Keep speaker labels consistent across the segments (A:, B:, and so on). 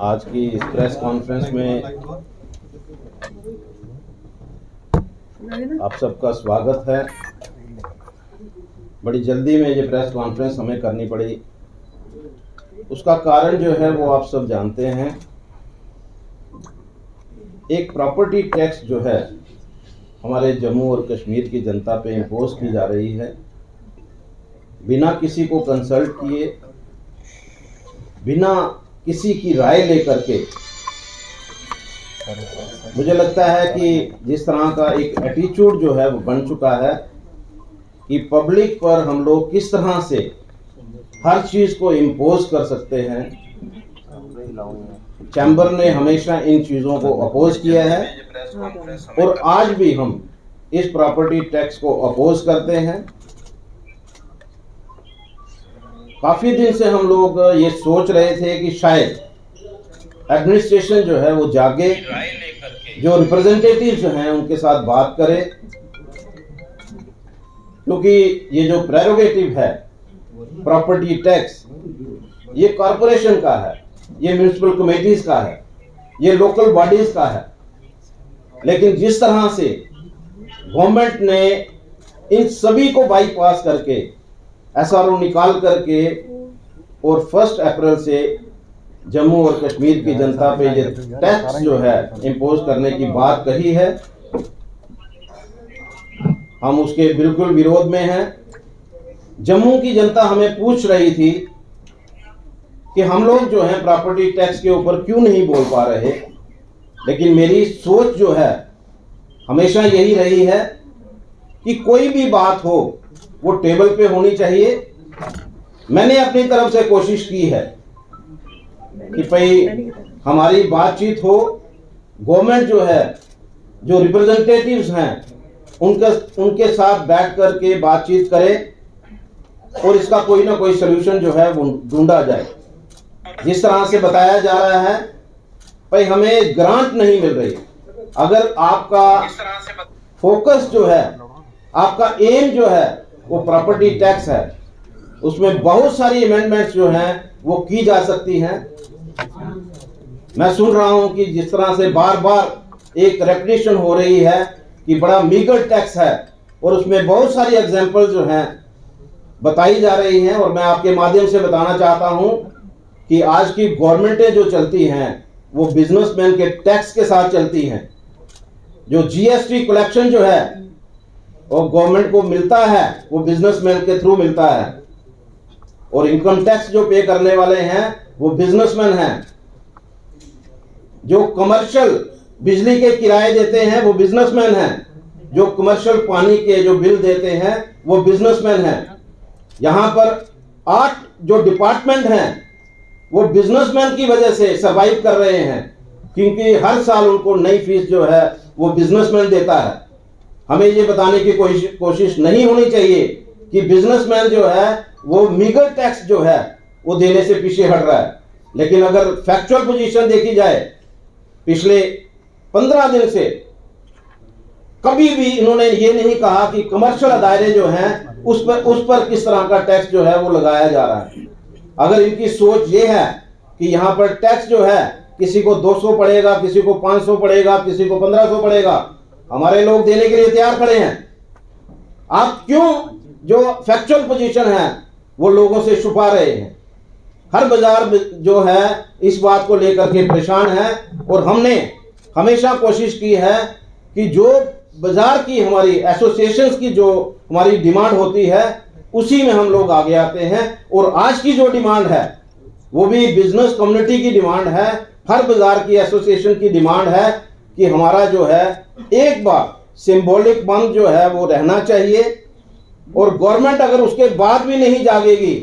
A: आज की इस प्रेस कॉन्फ्रेंस में आप सबका स्वागत है। बड़ी जल्दी में ये प्रेस कॉन्फ्रेंस हमें करनी पड़ी। उसका कारण जो है वो आप सब जानते हैं। एक प्रॉपर्टी टैक्स जो है हमारे जम्मू और कश्मीर की जनता पे इम्पोज की जा रही है, बिना किसी को कंसल्ट किए, बिना किसी की राय लेकर के। मुझे लगता है कि जिस तरह का एक एटीट्यूड जो है वो बन चुका है कि पब्लिक पर हम लोग किस तरह से हर चीज़ को इम्पोज कर सकते हैं। चैम्बर ने हमेशा इन चीज़ों को अपोज किया है और आज भी हम इस प्रॉपर्टी टैक्स को अपोज करते हैं। काफ़ी दिन से हम लोग ये सोच रहे थे कि शायद एडमिनिस्ट्रेशन जो है वो जागे, जो रिप्रेजेंटेटिव जो हैं उनके साथ बात करे, क्योंकि ये जो प्रेरोगेटिव है प्रॉपर्टी टैक्स, ये कॉरपोरेशन का है, ये म्यूनिसिपल कमेटीज का है, ये लोकल बॉडीज का है। लेकिन जिस तरह से गवर्नमेंट ने इन सभी को बाईपास करके SRO निकाल करके और 1 अप्रैल से जम्मू और कश्मीर की जनता पे ये टैक्स जो है इम्पोज करने की बात कही है, हम उसके बिल्कुल विरोध में हैं। जम्मू की जनता हमें पूछ रही थी कि हम लोग जो हैं प्रॉपर्टी टैक्स के ऊपर क्यों नहीं बोल पा रहे, लेकिन मेरी सोच जो है हमेशा यही रही है कि कोई भी बात हो वो टेबल पे होनी चाहिए। मैंने अपनी तरफ से कोशिश की है कि भाई हमारी बातचीत हो, गवर्नमेंट जो है, जो रिप्रेजेंटेटिव्स हैं उनके साथ बैठ करके बातचीत करे और इसका कोई ना कोई सलूशन जो है वो ढूंढा जाए। जिस तरह से बताया जा रहा है भाई हमें ग्रांट नहीं मिल रही। अगर आपका फोकस जो है, आपका एम जो है वो प्रॉपर्टी टैक्स है, उसमें बहुत सारी अमेंडमेंट्स जो हैं वो की जा सकती हैं। मैं सुन रहा हूं कि जिस तरह से बार बार एक रेपिटेशन हो रही है कि बड़ा मीगर टैक्स है और उसमें बहुत सारी एग्जांपल जो हैं बताई जा रही हैं। और मैं आपके माध्यम से बताना चाहता हूं कि आज की गवर्नमेंटें जो चलती हैं वो बिजनेसमैन के टैक्स के साथ चलती हैं। जो GST कलेक्शन जो है और गवर्नमेंट को मिलता है वो बिजनेसमैन के थ्रू मिलता है, और इनकम टैक्स जो पे करने वाले हैं वो बिजनेसमैन हैं। जो कमर्शियल बिजली के किराए देते हैं वो बिजनेसमैन हैं, जो कमर्शियल पानी के जो बिल देते हैं वो बिजनेसमैन हैं। यहाँ पर 8 जो डिपार्टमेंट हैं वो बिजनेसमैन की वजह से सर्वाइव कर रहे हैं, क्योंकि हर साल उनको नई फीस जो है वो बिजनेसमैन देता है। हमें ये बताने की कोशिश नहीं होनी चाहिए कि बिजनेसमैन जो है वो मीगर टैक्स जो है वो देने से पीछे हट रहा है। लेकिन अगर फैक्चुअल पोजीशन देखी जाए, पिछले 15 दिन से कभी भी इन्होंने ये नहीं कहा कि कमर्शियल दायरे जो हैं उस पर किस तरह का टैक्स जो है वो लगाया जा रहा है। अगर इनकी सोच ये है कि यहाँ पर टैक्स जो है किसी को 200 पड़ेगा, किसी को 500 पड़ेगा, किसी को 1500 पड़ेगा, हमारे लोग देने के लिए तैयार खड़े हैं। आप क्यों जो फैक्चुअल पोजीशन है वो लोगों से छुपा रहे हैं? हर बाजार जो है इस बात को लेकर के परेशान है, और हमने हमेशा कोशिश की है कि जो बाजार की हमारी एसोसिएशंस की जो हमारी डिमांड होती है उसी में हम लोग आगे आते हैं। और आज की जो डिमांड है वो भी बिजनेस कम्युनिटी की डिमांड है, हर बाजार की एसोसिएशन की डिमांड है कि हमारा जो है एक बार सिंबॉलिक बंद जो है वो रहना चाहिए। और गवर्नमेंट अगर उसके बाद भी नहीं जागेगी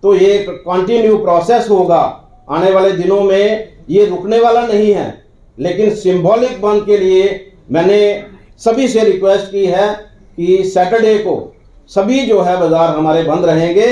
A: तो ये कंटिन्यू प्रोसेस होगा। आने वाले दिनों में ये रुकने वाला नहीं है। लेकिन सिंबॉलिक बंद के लिए मैंने सभी से रिक्वेस्ट की है कि सैटरडे को सभी जो है बाजार हमारे बंद रहेंगे।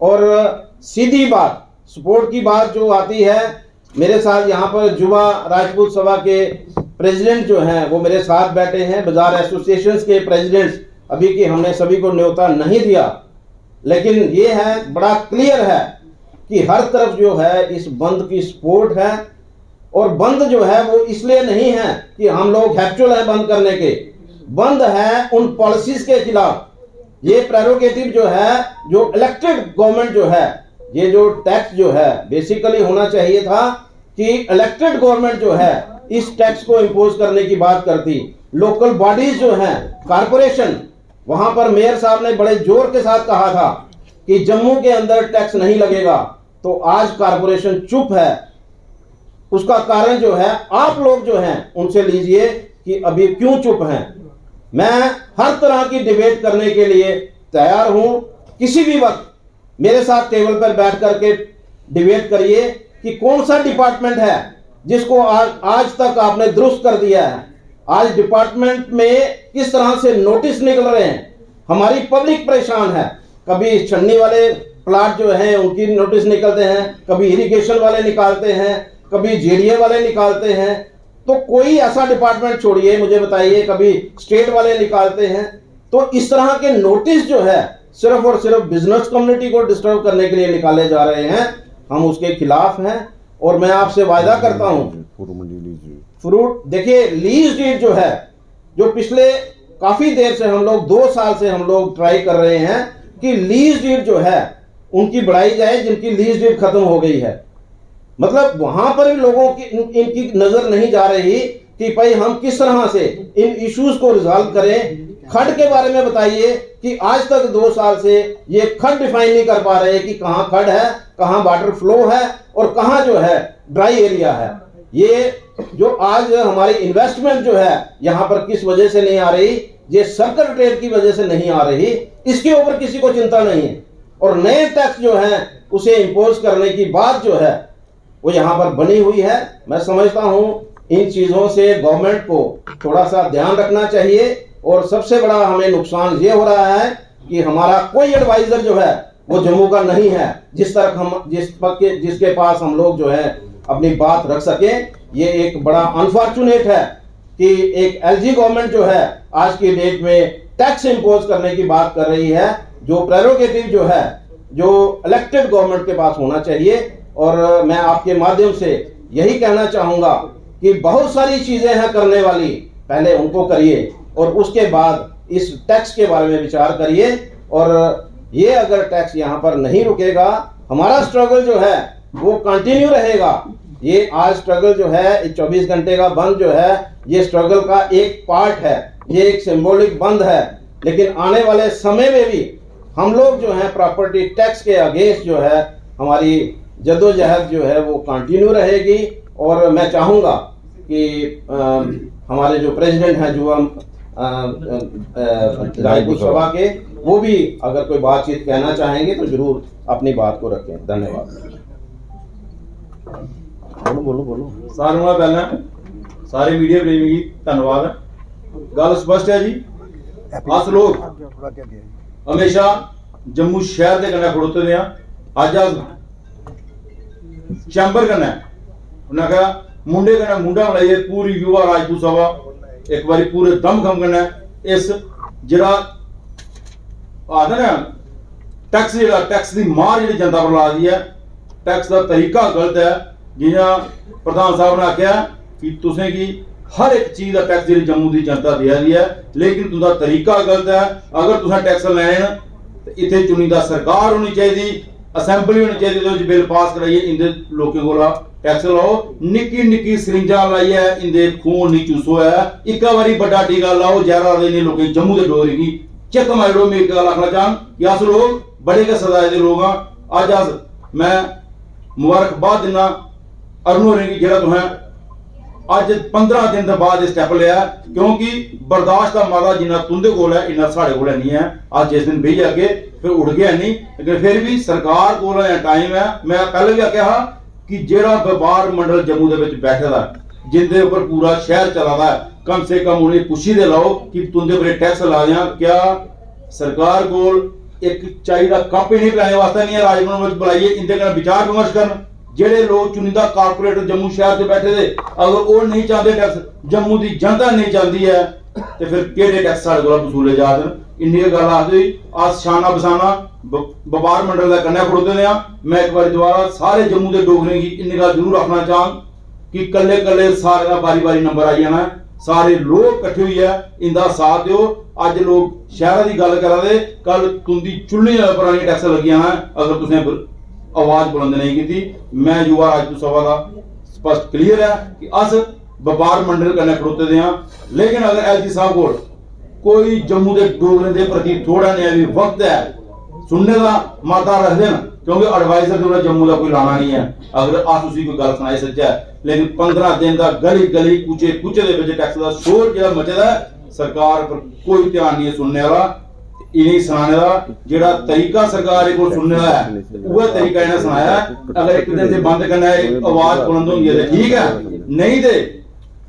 A: और सीधी बात, सपोर्ट की बात जो आती है, मेरे साथ यहाँ पर युवा राजपूत सभा के प्रेसिडेंट जो हैं वो मेरे साथ बैठे हैं, बाजार एसोसिएशंस के प्रेसिडेंट्स। अभी की हमने सभी को न्योता नहीं दिया, लेकिन ये है, बड़ा क्लियर है कि हर तरफ जो है इस बंद की सपोर्ट है। और बंद जो है वो इसलिए नहीं है कि हम लोग हैप्चुअल हैं बंद करने के, बंद है उन पॉलिसीज के खिलाफ। ये प्रेरोगेटिव जो है, जो इलेक्टेड गवर्नमेंट जो है, ये जो टैक्स जो है बेसिकली होना चाहिए था कि इलेक्टेड गवर्नमेंट जो है इस टैक्स को इंपोज करने की बात करती। लोकल बॉडीज जो हैं, कारपोरेशन, वहां पर मेयर साहब ने बड़े जोर के साथ कहा था कि जम्मू के अंदर टैक्स नहीं लगेगा, तो आज कारपोरेशन चुप है। उसका कारण जो है आप लोग जो हैं उनसे लीजिए कि अभी क्यों चुप हैं। मैं हर तरह की डिबेट करने के लिए तैयार हूं। किसी भी वक्त मेरे साथ टेबल पर बैठ करके डिबेट करिए कि कौन सा डिपार्टमेंट है जिसको आज तक आपने दुरुस्त कर दिया है। आज डिपार्टमेंट में किस तरह से नोटिस निकल रहे हैं, हमारी पब्लिक परेशान है। कभी छन्नी वाले प्लाट जो हैं उनकी नोटिस निकलते हैं, कभी इरिगेशन वाले निकालते हैं, कभी जेडीए वाले निकालते हैं। तो कोई ऐसा डिपार्टमेंट छोड़िए, मुझे बताइए, कभी स्टेट वाले निकालते हैं। तो इस तरह के नोटिस जो है सिर्फ और सिर्फ बिजनेस कम्युनिटी को डिस्टर्ब करने के लिए निकाले जा रहे हैं। हम उसके खिलाफ हैं और मैं आपसे वायदा करता हूं, फ्रूट देखिए, लीज डीड जो है, जो पिछले काफी देर से हम लोग 2 साल से हम लोग ट्राई कर रहे हैं कि लीज डीड जो है उनकी बढ़ाई जाए, जिनकी लीज डीड खत्म हो गई है। मतलब वहां पर भी लोगों की इनकी नजर नहीं जा रही कि भाई हम किस तरह से इन इश्यूज को रिजॉल्व करें। खड के बारे में बताइए कि आज तक 2 साल से ये खड डिफाइन नहीं कर पा रहे कि कहां खड है, कहां वाटर फ्लो है और कहां जो है ड्राई एरिया है। ये जो आज हमारी इन्वेस्टमेंट जो है यहां पर किस वजह से नहीं आ रही, ये सर्कल ट्रेड की वजह से नहीं आ रही, इसके ऊपर किसी को चिंता नहीं है। और नए टैक्स जो है उसे इंपोज करने की बात जो है वो यहाँ पर बनी हुई है। मैं समझता हूँ इन चीजों से गवर्नमेंट को थोड़ा सा ध्यान रखना चाहिए। और सबसे बड़ा हमें नुकसान ये हो रहा है कि हमारा कोई एडवाइजर जो है वो जम्मू का नहीं है, जिसके पास हम लोग जो है अपनी बात रख सके। ये एक बड़ा अनफॉर्चुनेट है कि एक एलजी गवर्नमेंट जो है आज की डेट में टैक्स इंपोज करने की बात कर रही है, जो प्रेरोगेटिव जो है जो इलेक्टेड गवर्नमेंट के पास होना चाहिए। और मैं आपके माध्यम से यही कहना चाहूंगा कि बहुत सारी चीजें हैं करने वाली, पहले उनको करिए और उसके बाद इस टैक्स के बारे में विचार करिए। और ये अगर टैक्स यहाँ पर नहीं रुकेगा, हमारा स्ट्रगल जो है वो कंटिन्यू रहेगा। ये आज स्ट्रगल जो है 24 घंटे का बंद जो है ये स्ट्रगल का एक पार्ट है, ये एक सिंबॉलिक बंद है। लेकिन आने वाले समय में भी हम लोग जो है प्रॉपर्टी टैक्स के अगेंस्ट जो है हमारी जद्दोजहद जो है वो कंटिन्यू रहेगी। और मैं चाहूँगा कि हमारे जो प्रेसिडेंट हैं जो हम रायपुर सभा के, वो भी अगर कोई बातचीत कहना चाहेंगे तो जरूर अपनी बात को रखें। धन्यवाद। बोलो।
B: सारे नाल पहले सारे मीडिया प्रेमी की धन्यवाद। गल स्पष्ट है जी, अस लोग हमेशा जम्मू शहर के कन्नै खड़ोते हैं। अज अस चैंबर कन्नै उन्हें कहा मुंडे कन्नै मुंडा मिलाइए पूरी युवा राजपूत सभा एक बारी पूरे दमखम कन्नै इस जिहड़ा आखदे ना टैक्स की मार जी जनता पर ला दी है, टैक्स का तरीका गलत है। जियां प्रधान साहब ने आख्या कि तुसें की हर एक चीज का टैक्स जी जम्मू की जनता दे रही है, लेकिन तुंदा तरीका गलत है। अगर तुसें टैक्स लैन तो इत्थे चुनीदा सरकार होनी चाहिए, असैंबली होनी चाहिए, बिल पास कराइए, इंदे लोकें कोला टैक्स लाओ। निक्की निक्की सरिंजा लाइए इंदे खून नहीं चूसो है। एक बारी बड़ा टीका लाओ, जहरा देने लोकें जम्मू के डोगरी की चेक मारो। मैं एक गल आखना चाह कि अस लोग बड़े के सदाए के लोग हाँ। अज अस मैं मुबारकबाद दिना अरुण होरें की, जेहड़ा तुसें अज 15 दिन के बाद स्टैप लिया, क्योंकि बर्दाश्त का मादा जिन्ना तुंदे कोल है इन्ना साढ़े कोल नहीं है। अज जिस दिन बेही अगे फिर उड़ गया नहीं, लेकिन फिर भी सरकार कोल टाइम है। मैं पहले भी आख्या कि जेड़ा व्यापार मंडल जम्मू के बैठे दा जिंदे उपर पूरा शहर चला दा है, कम से कम उन्हें पुछी दे लाओ कि तुंदे पर टैक्स ला दियां। क्या सरकार कोल एक चाहिए कापी नहीं बनाने वास्ते नहीं है, राजभवन में बुलाइए, इंदे कन्नै विचार विमर्श करन। जेडे लोग चुनिंदा कारपोरेटर जम्मू शहर से बैठे थे, अगर वो नहीं चाहते टैक्स, जम्मू की जनता नहीं चाहती है, तो फिर केड़े टैक्स साढ़े कोला वसूले जा देन। इन्नी गल आखदे अस शाना बसाना व्यापार मंडल का कन्या खड़ोते हैं। मैं एक बार दोबारा सारे जम्मू के डोगरे की इन गल जरूर रखना चाह कि कल्ले कल्ले सारे का बारी बारी नंबर आई जाना, सारे लोग इकट्ठे हुई है इनका साथ दो। अज लोग शहर की गल करा दे, कल तुंदी चुल्ली पुरानी टैक्स लगी जाना अगर तुसें आवाज बुलंद नहीं की। मैं युवा राजपूत सभा का स्पष्ट क्लीयर है कि अस व्यापार मंडल कन्नै खड़ोते दे हां, लेकिन अगर एलजी साहब को कोई जम्मू के डोगरे के प्रति थोड़ा नेहा भी वक्त है सुनने का माता रख देना, क्योंकि एडवाइजर जो जम्मू का कोई लाना नहीं है अगर अस उसी कोई गल सुनाई सच्चा है। लेकिन 15 दिन का गली गली कूचे कूचे के टैक्स का शोर जो मचदा है, सरकार पर कोई ध्यान नहीं है सुनने वाला। इन्हीं सुनाने का जेड़ा तरीका सरकार को सुनने का है वह तरीका इन्हें सुनाया। अगर एक दिन से बंद करना है आवाज बुलंद होगी तो ठीक है, नहीं दे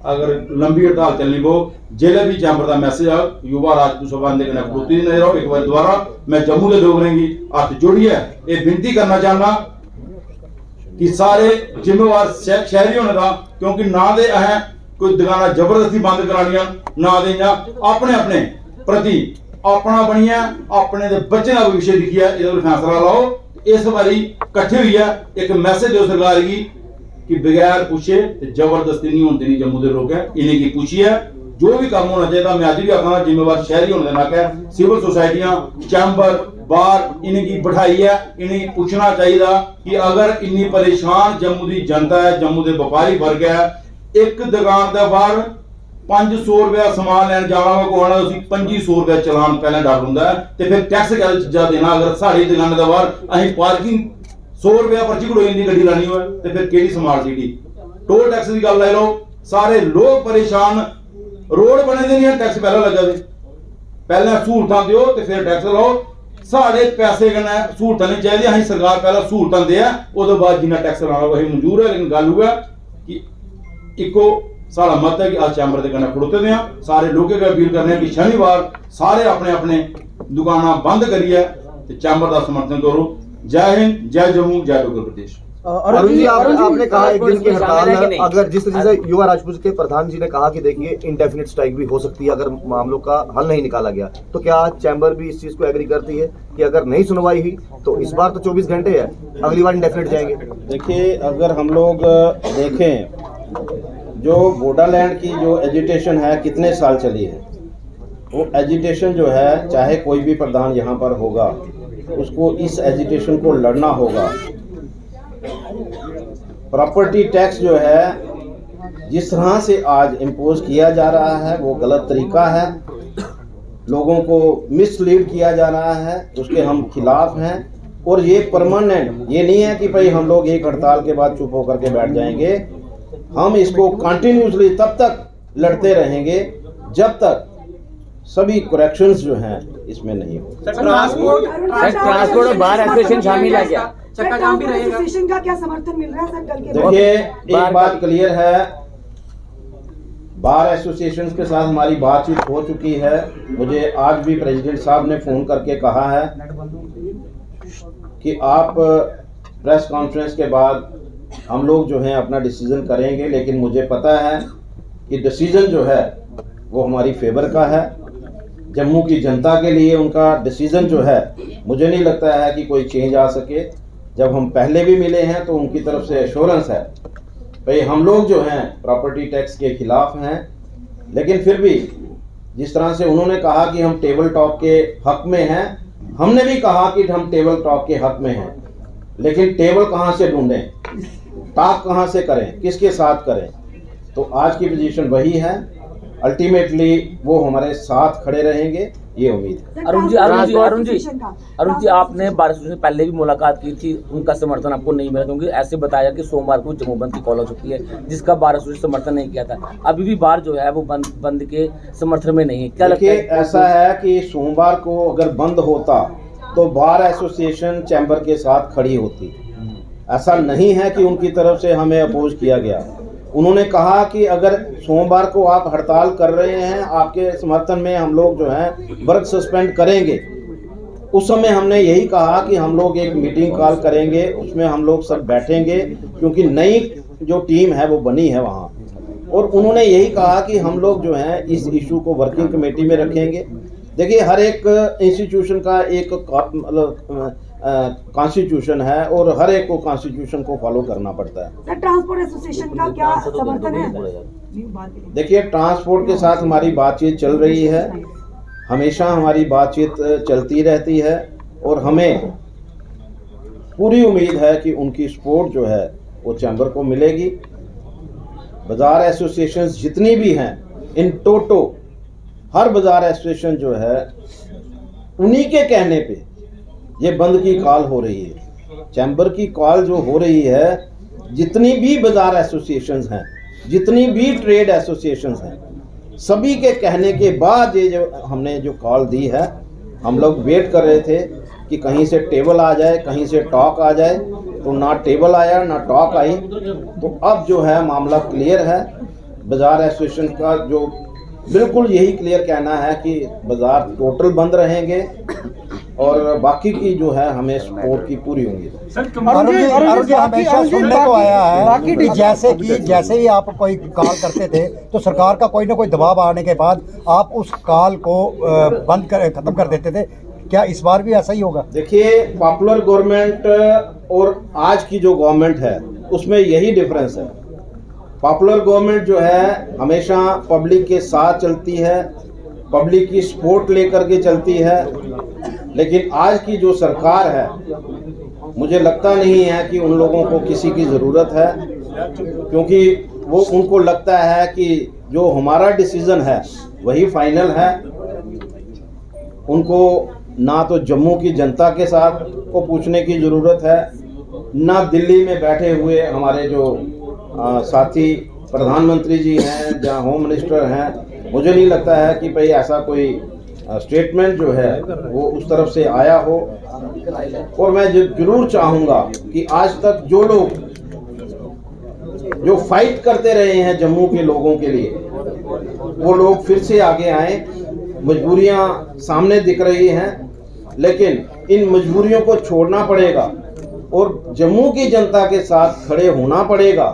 B: अगर लंबी हड़ताल चलनी पो जेले भी चैंबर का मैसेज आ युवा राजपूत सभा के कन्नै खड़ोती नजर आओ। एक बार दोबारा मैं जम्मू के डोगरे की हथ जोड़िए ये विनती करना चाहना कि सारे जिम्मेवार शहरी होने का, क्योंकि ना दे अहें कोई दुकाना जबरदस्ती बंद करानियां ना दे अपने अपने प्रति अपना बनिया अपने दे बच्चे का विषय दिखिए इहदा फैसला लाओ। इस बारी इकट्ठे हुई है एक मैसेज दो सरकार की कि बगैर पूछे जबरदस्ती नहीं होती नहीं जम्मू के लोग हैं इन्हें की पूछिए जो भी काम होना चाहिए। मैं आज भी आखना जिम्मेवार शहरी होने का नाका सिविल सोसाइटियां चैंबर बार इन्हें की बैठाई है, इन्हें पूछना चाहिए कि अगर इन्नी परेशान जम्मू की जनता है, जम्मू के व्यापारी वर्ग है, एक दुकान के बाहर 500 रुपया समान लैन जाना को आना 2500 रुपया चलान पहले डर होंगे तो फिर टैक्स क्या चीजा देना। अगर साड़ी दुकान के बाहर अं पार्किंग 100 रुपया पर्ची कटोई दी गड्डी लानी हो तो फिर केड़ी स्मार्ट सिटी टोल टैक्स की गल लाई लो। सारे लोग परेशान, रोड बने दे नहीं टैक्स पहले लगा दे, पहले सहूलतां दो तो फिर टैक्स लाओ। साढ़े पैसे कन्नै सहूलतां नहीं चाहिए, अं सरकार पहले सहूलतां दे उस बाद जिन्ना टैक्स लाना वही मंजूर है। लेकिन गल हुआ कि इको सारा मत है कि आज चैंबर के कन्नै खड़ोते दे सारे लोगों को अपील करने कि शनिवार सारे अपने अपने दुकाना बंद करिए तो चैंबर का समर्थन करो। जय हिंद, जय जम्मू, जय डोगर प्रदेश।
C: अरुण जी आपने कहा एक दिन की हड़ताल अगर जिस तरीके से युवा राजपूत के प्रधान जी ने कहा कि देखिए इंडेफिनिट स्ट्राइक भी हो सकती है अगर मामलों का हल नहीं निकाला गया, तो क्या चैंबर भी इस चीज को एग्री करती है कि अगर नहीं सुनवाई हुई तो इस बार तो 24 घंटे है, अगली बार इंडेफिनिट जाएंगे?
A: देखिए अगर हम लोग देखें जो बोडोलैंड की जो एजिटेशन है कितने साल चली है, वो एजिटेशन जो है चाहे कोई भी प्रधान यहाँ पर होगा उसको इस एजिटेशन को लड़ना होगा। प्रॉपर्टी टैक्स जो है जिस तरह से आज इम्पोज किया जा रहा है वो गलत तरीका है, लोगों को मिसलीड किया जा रहा है, उसके हम खिलाफ हैं। और ये परमानेंट ये नहीं है कि भाई हम लोग एक हड़ताल के बाद चुप होकर के बैठ जाएंगे, हम इसको कंटिन्यूसली तब तक लड़ते रहेंगे जब तक सभी करेक्शंस जो हैं इसमें नहीं हो।
D: ट्रांसपोर्ट और बार एसोसिएशन शामिल है क्या?
E: चक्का जाम भी रहेगा? एसोसिएशन का क्या समर्थन मिल रहा है सर कल के?
A: देखिए एक बात क्लियर है, बार एसोसिएशन के साथ हमारी बातचीत हो चुकी है। मुझे आज भी प्रेसिडेंट साहब ने फोन करके कहा है कि आप प्रेस कॉन्फ्रेंस के बाद हम लोग जो हैं अपना डिसीजन करेंगे, लेकिन मुझे पता है कि डिसीजन जो है वो हमारी फेवर का है। जम्मू की जनता के लिए उनका डिसीजन जो है मुझे नहीं लगता है कि कोई चेंज आ सके। जब हम पहले भी मिले हैं तो उनकी तरफ से एश्योरेंस है भाई हम लोग जो हैं प्रॉपर्टी टैक्स के खिलाफ हैं, लेकिन फिर भी जिस तरह से उन्होंने कहा कि हम टेबल टॉक के हक में हैं, हमने भी कहा कि हम टेबल टॉक के हक में हैं, लेकिन टेबल कहाँ से ढूंढें, टॉक कहाँ से करें, किसके साथ करें। तो आज की पोजीशन वही है, अल्टीमेटली वो हमारे साथ खड़े रहेंगे ये उम्मीद है।
D: अरुण जी आपने बार एसोसिएशन से पहले भी मुलाकात की थी, उनका समर्थन आपको नहीं मिला क्योंकि ऐसे बताया कि सोमवार को जम्मू बंद की कॉल हो चुकी है जिसका बार एसोसिएशन समर्थन नहीं किया था। अभी भी बार जो है वो बंद के समर्थन में नहीं है, क्या लगता है?
A: ऐसा है कि सोमवार को अगर बंद होता तो बार एसोसिएशन चैम्बर के साथ खड़ी होती। ऐसा नहीं है कि उनकी तरफ से हमें अपोज किया गया। उन्होंने कहा कि अगर सोमवार को आप हड़ताल कर रहे हैं, आपके समर्थन में हम लोग जो है वर्क सस्पेंड करेंगे। उस समय हमने यही कहा कि हम लोग एक मीटिंग कॉल करेंगे, उसमें हम लोग सब बैठेंगे क्योंकि नई जो टीम है वो बनी है वहाँ। और उन्होंने यही कहा कि हम लोग जो है इस इशू को वर्किंग कमेटी में रखेंगे। देखिए, हर एक इंस्टीट्यूशन का एक कॉन्स्टिट्यूशन है और हर एक को कॉन्स्टिट्यूशन को फॉलो करना पड़ता है।
E: सर, ट्रांसपोर्ट एसोसिएशन का क्या समर्थन है?
A: देखिए, ट्रांसपोर्ट के साथ हमारी बातचीत चल रही है, हमेशा हमारी बातचीत चलती रहती है और हमें पूरी उम्मीद है कि उनकी सपोर्ट जो है वो चैम्बर को मिलेगी। बाज़ार एसोसिएशंस जितनी भी हैं, इन टोटो हर बाज़ार एसोसिएशन जो है उन्हीं के कहने पे ये बंद की कॉल हो रही है। चैम्बर की कॉल जो हो रही है, जितनी भी बाज़ार एसोसिएशंस हैं, जितनी भी ट्रेड एसोसिएशंस हैं, सभी के कहने के बाद ये जो हमने जो कॉल दी है, हम लोग वेट कर रहे थे कि कहीं से टेबल आ जाए, कहीं से टॉक आ जाए, तो ना टेबल आया ना टॉक आई। तो अब जो है मामला क्लियर है। बाज़ार एसोसिएशन का जो बिल्कुल यही क्लियर कहना है कि बाज़ार टोटल बंद रहेंगे और बाकी की जो है हमें सपोर्ट की पूरी उम्मीद है।
F: अरुण जी हमेशा सुनने को आया है कि जैसे ही आप कोई कॉल करते थे तो सरकार का कोई ना कोई दबाव आने के बाद आप उस कॉल को खत्म कर देते थे। क्या इस बार भी ऐसा ही होगा?
A: देखिए, पॉपुलर गवर्नमेंट और आज की जो गवर्नमेंट है उसमें यही डिफरेंस है। पॉपुलर गवर्नमेंट जो है हमेशा पब्लिक के साथ चलती है, पब्लिक की सपोर्ट लेकर के चलती है, लेकिन आज की जो सरकार है मुझे लगता नहीं है कि उन लोगों को किसी की ज़रूरत है, क्योंकि वो उनको लगता है कि जो हमारा डिसीज़न है वही फाइनल है। उनको ना तो जम्मू की जनता के साथ को पूछने की ज़रूरत है, ना दिल्ली में बैठे हुए हमारे जो साथी प्रधानमंत्री जी हैं या होम मिनिस्टर हैं। मुझे नहीं लगता है कि भाई ऐसा कोई स्टेटमेंट जो है वो उस तरफ से आया हो। और मैं जरूर चाहूँगा कि आज तक जो लोग जो फाइट करते रहे हैं जम्मू के लोगों के लिए, वो लोग फिर से आगे आए। मजबूरियां सामने दिख रही हैं, लेकिन इन मजबूरियों को छोड़ना पड़ेगा और जम्मू की जनता के साथ खड़े होना पड़ेगा।